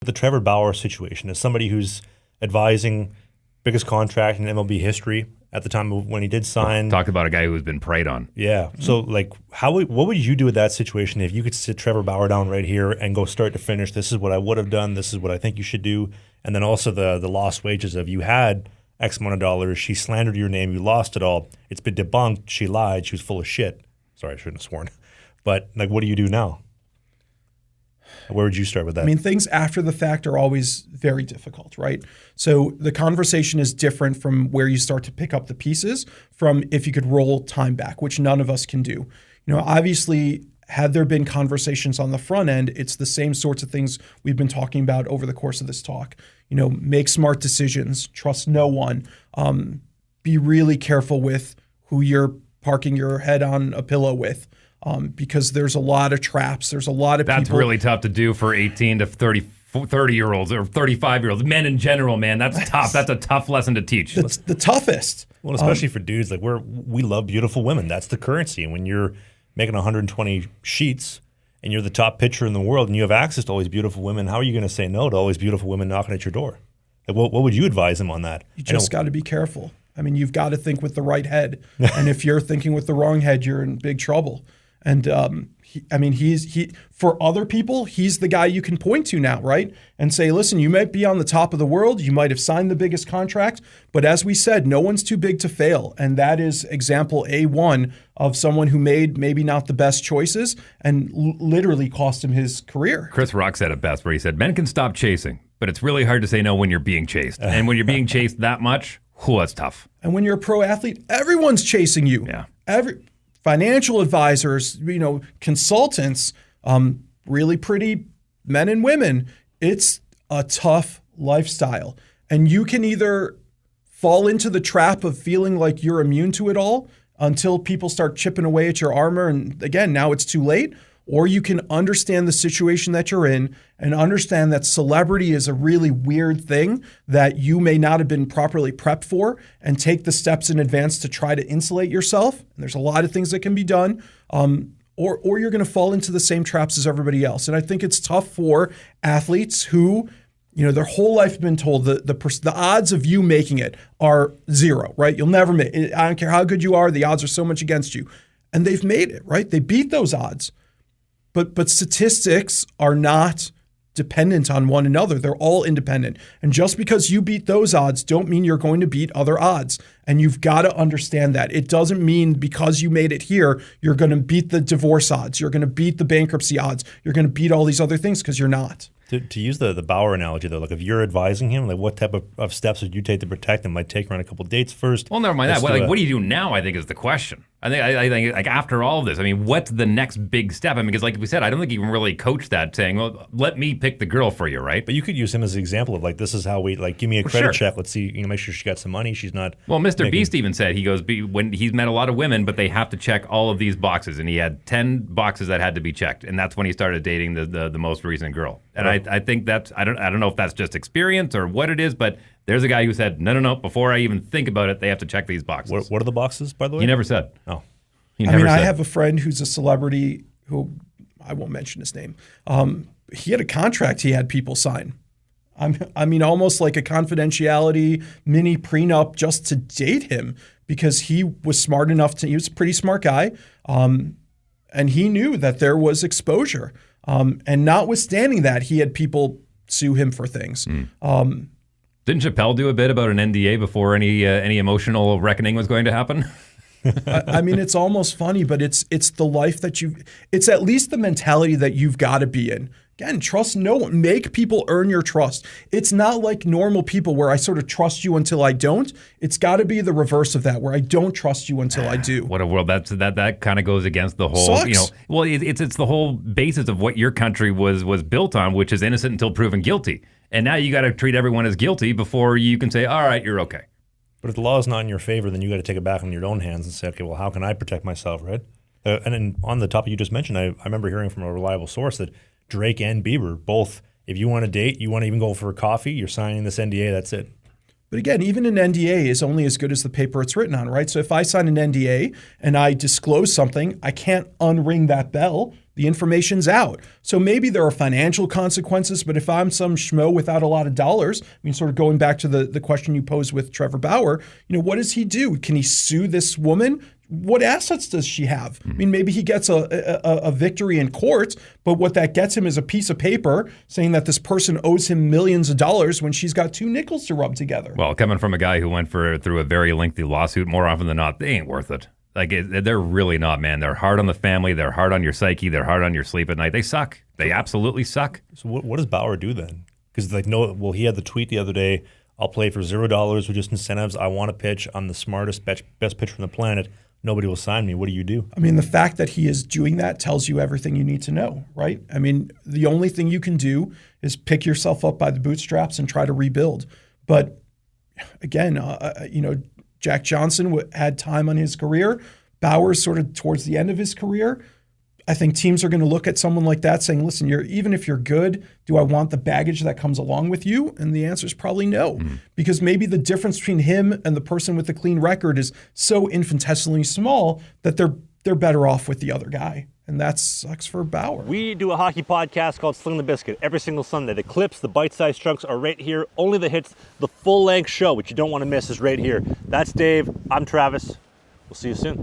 The Trevor Bauer situation is somebody who's advising biggest contract in MLB history at the time of when he did sign. Talk about a guy who's been preyed on. Yeah. So, like, what would you do with that situation if you could sit Trevor Bauer down right here and go start to finish? This is what I would have done. This is what I think you should do. And then also the lost wages of you had X amount of dollars. She slandered your name. You lost it all. It's been debunked. She lied. She was full of shit. Sorry, I shouldn't have sworn. But, like, what do you do now? Where would you start with that? I mean, things after the fact are always very difficult, right? So the conversation is different from where you start to pick up the pieces from if you could roll time back, which none of us can do. You know, obviously, had there been conversations on the front end, it's the same sorts of things we've been talking about over the course of this talk. You know, make smart decisions, trust no one, be really careful with who you're parking your head on a pillow with. Because there's a lot of traps. There's a lot of people. That's really tough to do for 18 to 30-year-olds or 35-year-olds. Men in general, man, that's tough. That's a tough lesson to teach. It's the toughest. Well, especially for dudes, like we love beautiful women. That's the currency. And when you're making 120 sheets and you're the top pitcher in the world and you have access to all these beautiful women, how are you going to say no to all these beautiful women knocking at your door? Like, what would you advise them on that? You just got to be careful. I mean, you've got to think with the right head. And if you're thinking with the wrong head, you're in big trouble. And he for other people, he's the guy you can point to now, right? And say, listen, you might be on the top of the world, you might have signed the biggest contract, but as we said, no one's too big to fail. And that is example A1 of someone who made maybe not the best choices and literally cost him his career. Chris Rock said it best, where he said, men can stop chasing, but it's really hard to say no when you're being chased. And when you're being chased that much, that's tough. And when you're a pro athlete, everyone's chasing you. Yeah. Financial advisors, consultants, really pretty men and women. It's a tough lifestyle. And you can either fall into the trap of feeling like you're immune to it all until people start chipping away at your armor. And again, now it's too late. Or you can understand the situation that you're in and understand that celebrity is a really weird thing that you may not have been properly prepped for and take the steps in advance to try to insulate yourself. And there's a lot of things that can be done. Or you're going to fall into the same traps as everybody else. And I think it's tough for athletes who, their whole life have been told the odds of you making it are zero, right? You'll never make it. I don't care how good you are. The odds are so much against you. And they've made it, right? They beat those odds. But statistics are not dependent on one another. They're all independent. And just because you beat those odds don't mean you're going to beat other odds. And you've got to understand that. It doesn't mean because you made it here, you're going to beat the divorce odds. You're going to beat the bankruptcy odds. You're going to beat all these other things because you're not. To use the Bauer analogy, though, like if you're advising him, like what type of steps would you take to protect him? Might take around a couple of dates first. Well, never mind that. What do you do now, I think, is the question. I think like after all of this, what's the next big step? Because like we said, I don't think you can really coach that saying, well, let me pick the girl for you, right? But you could use him as an example of like, this is how we, like, give me a credit check. Let's see, make sure she got some money. She's not. Well, Mr. Beast even said, he goes, when he's met a lot of women, but they have to check all of these boxes. And he had 10 boxes that had to be checked. And that's when he started dating the most recent girl. And I think that's, I don't know if that's just experience or what it is, but there's a guy who said, no, before I even think about it, they have to check these boxes. What are the boxes, by the way? He never said. Oh. I have a friend who's a celebrity who, I won't mention his name. He had a contract he had people sign. Almost like a confidentiality mini prenup just to date him because he was smart enough he was a pretty smart guy. And he knew that there was exposure. And notwithstanding that, he had people sue him for things. Didn't Chappelle do a bit about an NDA before any emotional reckoning was going to happen? It's almost funny, but it's the life that it's at least the mentality that you've got to be in. Again, trust no one. Make people earn your trust. It's not like normal people where I sort of trust you until I don't. It's got to be the reverse of that, where I don't trust you until I do. What a world. That kind of goes against the whole, Sucks. Well, it's the whole basis of what your country was built on, which is innocent until proven guilty. And now you got to treat everyone as guilty before you can say, all right, you're okay. But if the law is not in your favor, then you got to take it back in your own hands and say, okay, well, how can I protect myself, right? And then on the topic you just mentioned, I remember hearing from a reliable source that Drake and Bieber both, if you want to date, you want to even go for a coffee, you're signing this NDA, that's it. But again, even an NDA is only as good as the paper it's written on, right? So if I sign an NDA and I disclose something, I can't unring that bell. The information's out. So maybe there are financial consequences, but if I'm some schmo without a lot of dollars, I mean, sort of going back to the question you posed with Trevor Bauer, what does he do? Can he sue this woman? What assets does she have? I mean, maybe he gets a victory in court, but what that gets him is a piece of paper saying that this person owes him millions of dollars when she's got 2 nickels to rub together. Well, coming from a guy who went through a very lengthy lawsuit, more often than not, they ain't worth it. Like, they're really not, man. They're hard on the family. They're hard on your psyche. They're hard on your sleep at night. They suck. They absolutely suck. So what does Bauer do then? Because he had the tweet the other day, I'll play for $0 with just incentives. I want to pitch. I'm the smartest, best pitcher on the planet. Nobody will sign me. What do you do? I mean, the fact that he is doing that tells you everything you need to know, right? I mean, the only thing you can do is pick yourself up by the bootstraps and try to rebuild. But again, Jack Johnson had time on his career. Bauer's sort of towards the end of his career. I think teams are going to look at someone like that saying, listen, even if you're good, do I want the baggage that comes along with you? And the answer is probably no, because maybe the difference between him and the person with the clean record is so infinitesimally small that they're better off with the other guy. And that sucks for Bauer. We do a hockey podcast called Sling the Biscuit every single Sunday. The clips, the bite-sized chunks are right here. Only the hits, the full-length show, which you don't want to miss, is right here. That's Dave. I'm Travis. We'll see you soon.